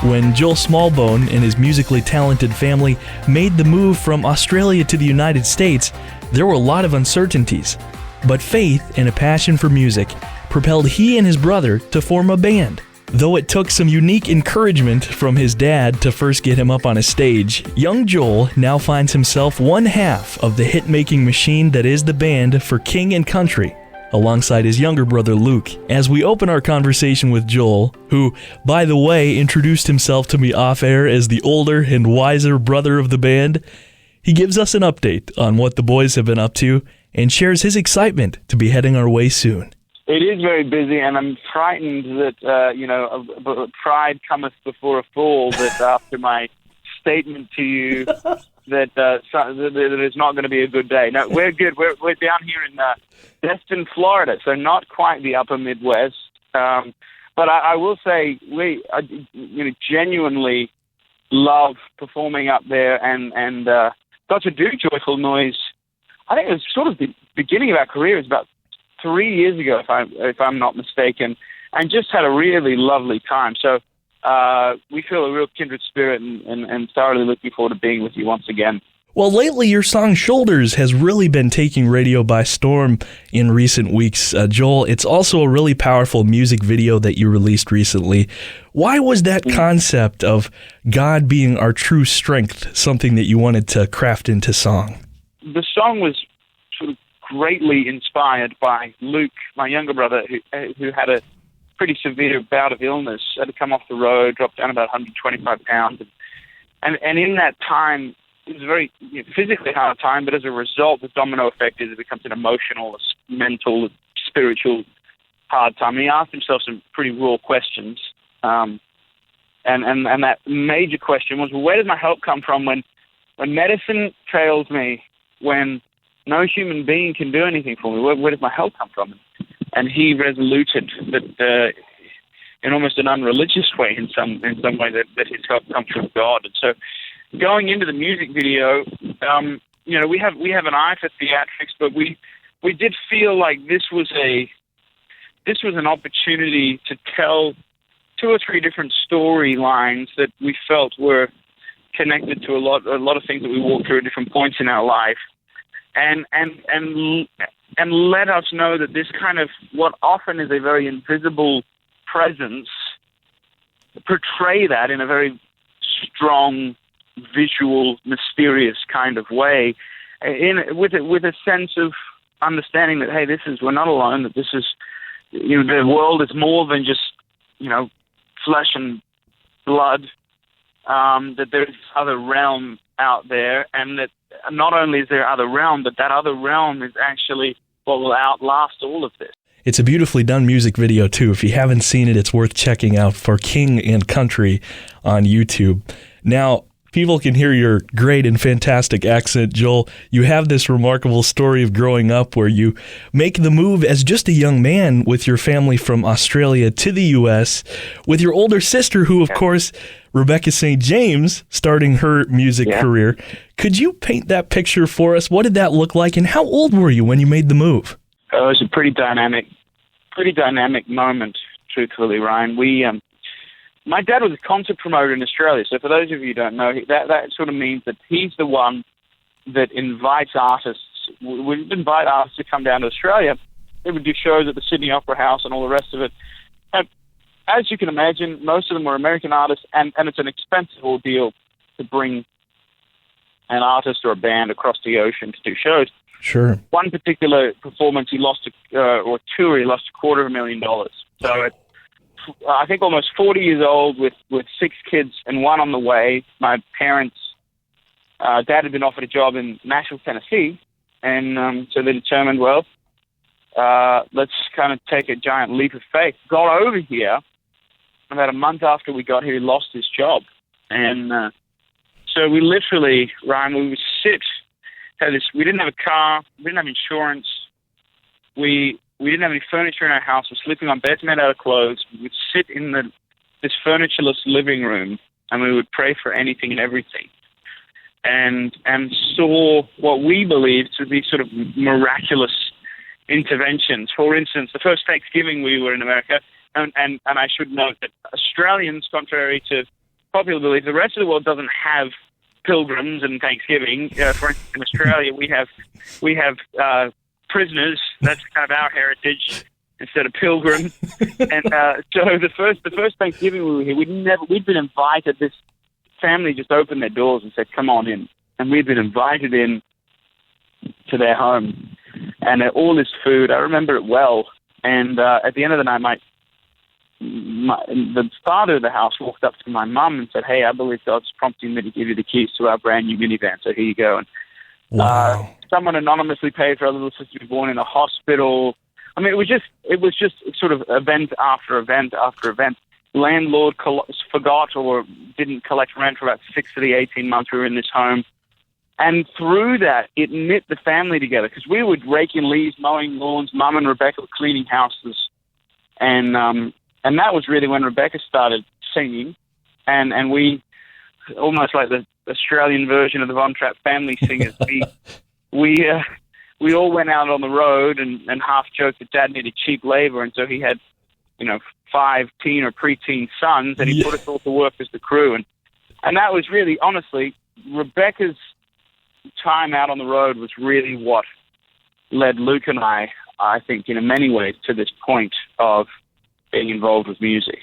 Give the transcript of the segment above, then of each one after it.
When Joel Smallbone and his musically talented family made the move from Australia to the United States, there were a lot of uncertainties. But faith and a passion for music propelled he and his brother to form a band. Though it took some unique encouragement from his dad to first get him up on a stage, young Joel now finds himself one half of the hit-making machine that is the band for King and Country, alongside his younger brother Luke. As we open our conversation with Joel, who, by the way, introduced himself to me off-air as the older and wiser brother of the band, he gives us an update on what the boys have been up to and shares his excitement to be heading our way soon. It is very busy, and I'm frightened that, pride cometh before a fall, that after my statement to you that it's not going to be a good day. No, we're good. We're down here in Destin, Florida, so not quite the upper Midwest. But I will say we genuinely love performing up there and got to do Joyful Noise. I think it was sort of the beginning of our career. It was about 3 years ago, if I'm not mistaken, and just had a really lovely time. So we feel a real kindred spirit and thoroughly looking forward to being with you once again. Well, lately your song Shoulders has really been taking radio by storm in recent weeks. Joel, it's also a really powerful music video that you released recently. Why was that concept of God being our true strength something that you wanted to craft into song? The song was sort of greatly inspired by Luke, my younger brother, who had a pretty severe bout of illness, had to come off the road, dropped down about 125 pounds. And in that time, it was a very physically hard time, but as a result, the domino effect is it becomes an emotional, mental, spiritual hard time. And he asked himself some pretty raw questions. And that major question was, well, where does my help come from when medicine fails me, when no human being can do anything for me? Where does my help come from? And he resoluted that in almost an unreligious way, in some way, that his help comes from God. And so, going into the music video, we have an eye for theatrics, but we did feel like this was an opportunity to tell 2 or 3 different storylines that we felt were connected to a lot of things that we walk through at different points in our life. And let us know that this kind of what often is a very invisible presence, portray that in a very strong, visual, mysterious kind of way, with a sense of understanding that we're not alone. That this is the world is more than just flesh and blood. That there is other realm out there, and that not only is there other realm, but that other realm is actually what will outlast all of this. It's a beautifully done music video, too. If you haven't seen it, it's worth checking out for King and Country on YouTube. Now, people can hear your great and fantastic accent, Joel. You have this remarkable story of growing up where you make the move as just a young man with your family from Australia to the U.S., with your older sister, who, of course, Rebecca St. James, starting her music career. Could you paint that picture for us? What did that look like, and how old were you when you made the move? It was a pretty dynamic moment, truthfully, Ryan. My dad was a concert promoter in Australia, so for those of you who don't know, that sort of means that he's the one that invites artists. We would invite artists to come down to Australia. They would do shows at the Sydney Opera House and all the rest of it. And as you can imagine, most of them were American artists, and it's an expensive ordeal to bring an artist or a band across the ocean to do shows. Sure. One particular performance, he lost he lost $250,000. So I think almost 40 years old with 6 kids and 1 on the way. My parents, Dad had been offered a job in Nashville, Tennessee, and so they determined, well, let's kind of take a giant leap of faith. Got over here. About a month after we got here, he lost his job. And so we literally, Ryan, we would sit, we didn't have a car, we didn't have insurance, we didn't have any furniture in our house. We're sleeping on beds made out of clothes. We would sit in this furnitureless living room, and we would pray for anything and everything. And saw what we believed to be sort of miraculous interventions. For instance, the first Thanksgiving we were in America, and I should note that Australians, contrary to popular belief. The rest of the world doesn't have pilgrims and Thanksgiving. For instance, in Australia, we have prisoners. That's kind of our heritage instead of pilgrims. And so the first Thanksgiving we were here, we'd been invited. This family just opened their doors and said, "Come on in," and we'd been invited in to their home, and all this food. I remember it well. And at the end of the night, the father of the house walked up to my mum and said, "Hey, I believe God's prompting me to give you the keys to our brand new minivan. So here you go." And wow. Someone anonymously paid for our little sister to be born in a hospital. I mean, it was just sort of event after event after event. Landlord forgot or didn't collect rent for about 6 of the 18 months we were in this home. And through that, it knit the family together, because we would rake in leaves, mowing lawns. Mum and Rebecca were cleaning houses. And that was really when Rebecca started singing. And we, almost like the Australian version of the Von Trapp family singers, we all went out on the road and half joked that Dad needed cheap labor, and so he had, 5 teen or preteen sons, and he put us all to work as the crew. And that was really, honestly, Rebecca's time out on the road was really what led Luke and I think, in many ways, to this point of being involved with music.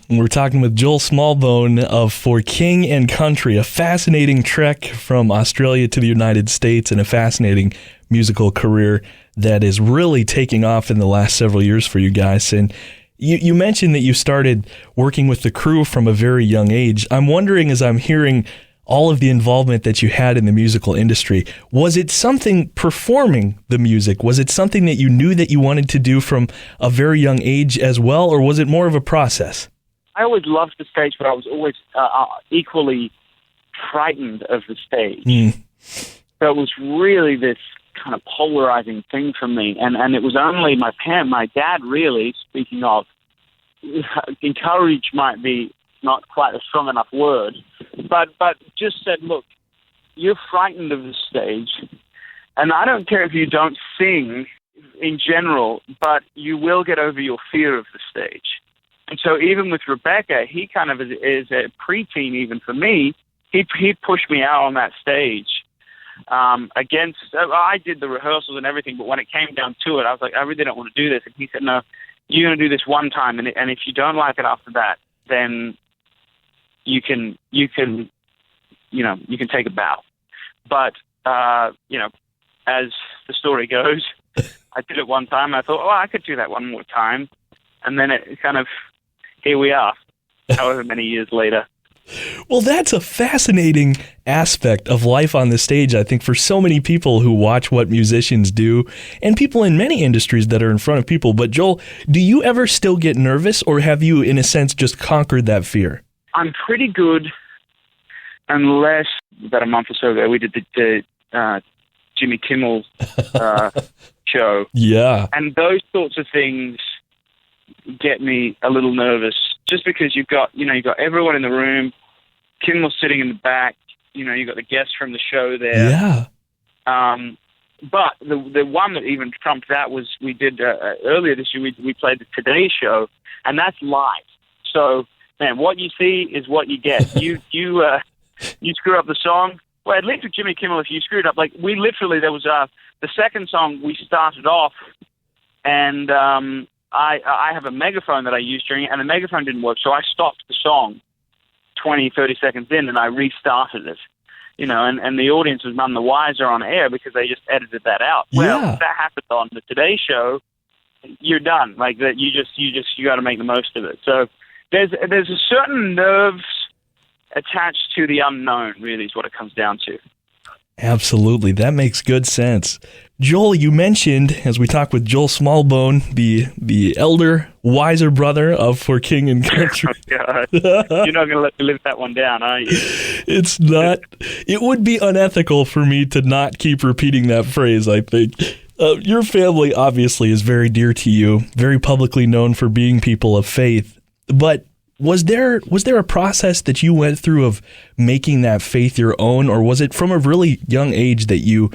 We're talking with Joel Smallbone of For King and Country, a fascinating trek from Australia to the United States and a fascinating musical career that is really taking off in the last several years for you guys. And you mentioned that you started working with the crew from a very young age. I'm wondering, as I'm hearing all of the involvement that you had in the musical industry, was it something performing the music? Was it something that you knew that you wanted to do from a very young age as well, or was it more of a process? I always loved the stage, but I was always equally frightened of the stage. So it was really this kind of polarizing thing for me. And it was only my dad, really, speaking of, encourage might be not quite a strong enough word, but just said, "Look, you're frightened of the stage, and I don't care if you don't sing in general, but you will get over your fear of the stage." And so even with Rebecca, he kind of is a preteen, even for me, he pushed me out on that stage. I did the rehearsals and everything, but when it came down to it, I was like, I really don't want to do this. And he said, "No, you're going to do this one time, and if you don't like it after that, then you can take a bow." But as the story goes, I did it one time. I thought, I could do that one more time, and then it kind of, here we are, however many years later. Well, that's a fascinating aspect of life on the stage, I think, for so many people who watch what musicians do, and people in many industries that are in front of people. But Joel, do you ever still get nervous, or have you, in a sense, just conquered that fear? I'm pretty good, unless about a month or so ago we did the Jimmy Kimmel show. Yeah. And those sorts of things get me a little nervous, just because you've got everyone in the room, Kimmel's sitting in the back, you've got the guests from the show there. Yeah. But the one that even trumped that was we did earlier this year, we played the Today Show, and that's live. So, man, what you see is what you get. You screw up the song. Well, at least with Jimmy Kimmel, if you screwed up, like we literally, there was the second song we started off, and I have a megaphone that I used during it, and the megaphone didn't work, so I stopped the song 20, 30 seconds in, and I restarted it. And the audience was none the wiser on air because they just edited that out. Well, if that happened on the Today Show, you're done. Like that, you got to make the most of it. So there's a certain nerves attached to the unknown, really, is what it comes down to. Absolutely. That makes good sense. Joel, you mentioned, as we talked with Joel Smallbone, the elder, wiser brother of For King and Country. Oh, God. You're not going to let me live that one down, are you? It's not. It would be unethical for me to not keep repeating that phrase, I think. Your family, obviously, is very dear to you, very publicly known for being people of faith. But was there a process that you went through of making that faith your own, or was it from a really young age that you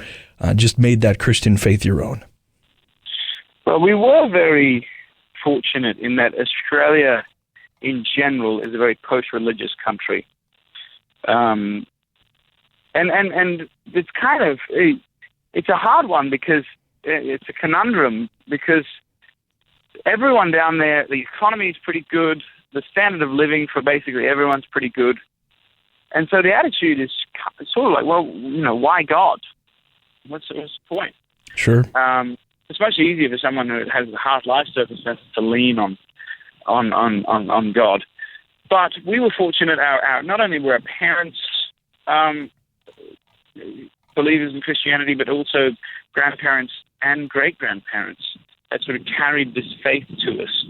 just made that Christian faith your own? Well, we were very fortunate in that Australia in general is a very post-religious country. And it's kind of, it's a hard one because it's a conundrum, because everyone down there, the economy is pretty good, the standard of living for basically everyone's pretty good. And so the attitude is sort of like, well, why God? What's the point? Sure. It's much easier for someone who has hard life circumstances to lean on God. But we were fortunate. Not only were our parents believers in Christianity, but also grandparents and great-grandparents that sort of carried this faith to us.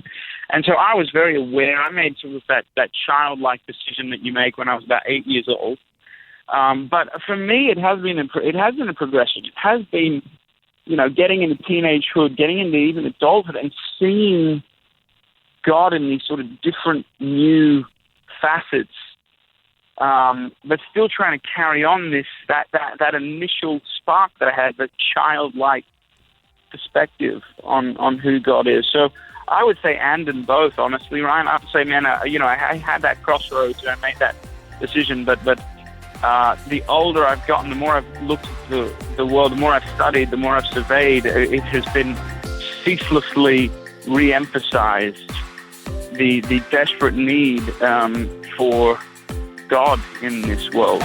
And so I was very aware. I made sort of that childlike decision that you make when I was about 8 years old. But for me, it has been a progression. It has been, getting into teenagehood, getting into even adulthood, and seeing God in these sort of different new facets, but still trying to carry on that initial spark that I had, the childlike perspective on who God is. So I would say and both, honestly, Ryan. I would say, man, I had that crossroads and I made that decision, but the older I've gotten, the more I've looked at the world, the more I've studied, the more I've surveyed, it has been ceaselessly re-emphasized the desperate need for God in this world.